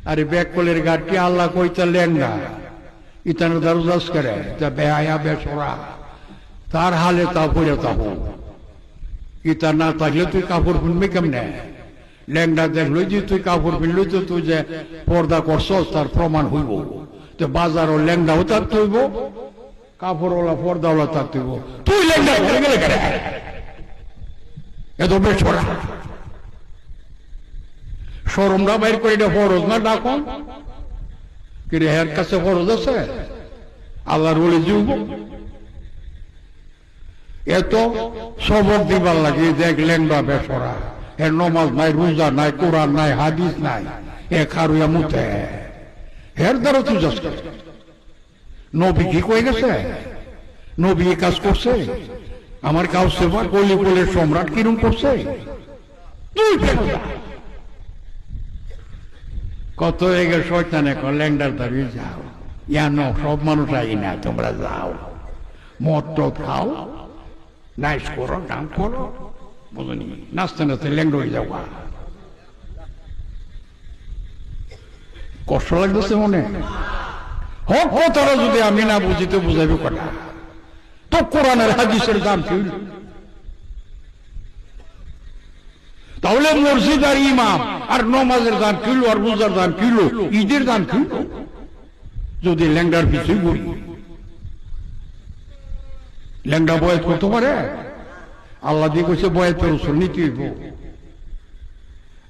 আরে ব্যাকলের গাড়ি আল্লাহ কইতা লেঙ্গা ইতানো দারুদাস করে তা বেহায়া বেসরা তার হালে তা পড়ে তাহো ইতা না থাকলে তুই কাপড় পিনবি কেমনে লেঙ্গা দেখলই যে তুই কাপড় পিনলি তো তুই যে পর্দা করছস তার প্রমাণ হইব তো বাজারও লেঙ্গাও তার তৈব কাপড়ওয়ালা পর্দাওয়ালা তার তৈব তুই লেঙ্গা হয়ে গেলে কেন এত বেসরা শরমরা বাইর করে এটা ফরজ না ডাকুন কিরে হের কাছে ফরজ আছে আল্লাহর বলে যুব এত সবক দিবার লাগে দেখ লেঙ্গা বেসরা এর নমাজ নাই রোজা নাই কোরআন নাই হাদিস নাই এ খারুয়া মুতে হের দ্বারা তুই যাস নবী কি কয়ে গেছে নবী কাজ করছে আমার কাউ সেবা কলি কোলের সম্রাট কিরম করছে তুই কত এগে শয়তানে ল্যাংডার দাঁড়িয়ে যাও ইয়ানো সব মানুষ আই না তোমরা যাও মদ টদ খাও নাইস করো গান করো বুঝনি নাচতে নাচতে ল্যাংড হয়ে যাও কষ্ট লাগতেছে মনে হোক কথাটা যদি আমি না বুঝিতে বুঝাইব কথা তো কোরআনের হাদিসের দাম কি তাহলে মসজিদ আর ইমাম আর নমাজের দাম কিলো আর রোজার দাম কিলো ঈদের দাম কিলো যদি ল্যাংডার পিছু ঘুরি ল্যাংডা বয়াত করতে পারে আল্লাহ দিয়ে কইছে বয়াত রসুল নিতে হইব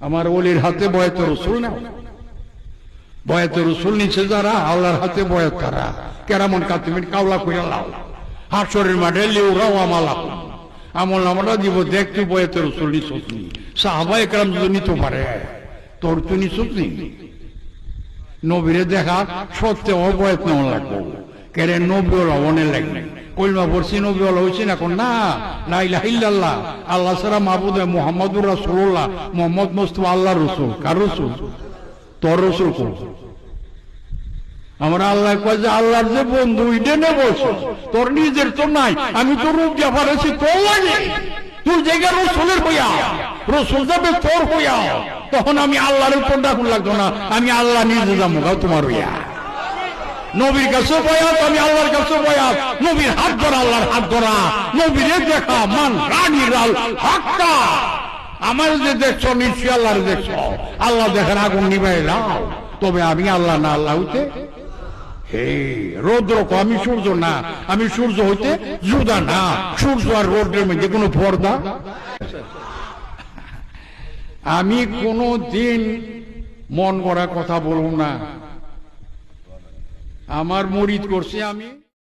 আমার ওলির হাতে বয়াত রসুল না বয়াত রসুল নিচে যারা আল্লাহর হাতে বয়াত তারা কেরামন কাতিমিন কাউলা কইরা লাও হাসরের মাঠে লিউরাও আমালা আমল নামাটা দিব দেখ তুই বয়াত রসুল নিছস নি সাহাবা একরাম যদি নিতে পারে তোর তুই নিছস নি নবীরে দেখা সত্যি অবয়ত নেওয়া লাগবো কেরে নবী ওলা মনে লাগবে কইলমা পড়ছি নবী ওলা হয়েছি না কোন না লা ইলাহা ইল্লাল্লাহ আল্লাহ ছাড়া মাবুদ মুহাম্মদুর রাসূলুল্লাহ মুহাম্মদ মুস্তাফা আল্লাহর রাসূল কার রাসূল তোর রাসূল কোন আমরা আল্লাহ কয় যে আল্লাহর যে বন্ধু ইডে নে বলছো তোর নিজের তো নাই আমি তো রূপ দিয়া পারেছি তোর লাগে তুই জায়গা রসুলের হইয়া রসুল যাবে তোর হইয়া তখন আমি আল্লাহর উপর ডাকুন লাগতো না আমি আল্লাহ নিজে যাবো তোমার হইয়া নবীর কাছে বয়াত আমি আল্লাহর কাছে বয়াত নবীর হাত ধরা আল্লাহর হাত ধরা নবীরে দেখা মান রানীর হাক্কা আমার যে দেখছো নিশ্চয় আল্লাহর দেখছো আল্লাহ দেখার আগুন নিবাই দাও তবে আমি আল্লাহ না আল্লাহ হইতে হে রৌদ্র আমি সূর্য না আমি সূর্য হইতে জুদা না সূর্য আর রৌদ্রের মধ্যে কোনো পর্দা আমি কোনো দিন মন গড়া কথা বলবো না আমার মুরিদ করছি আমি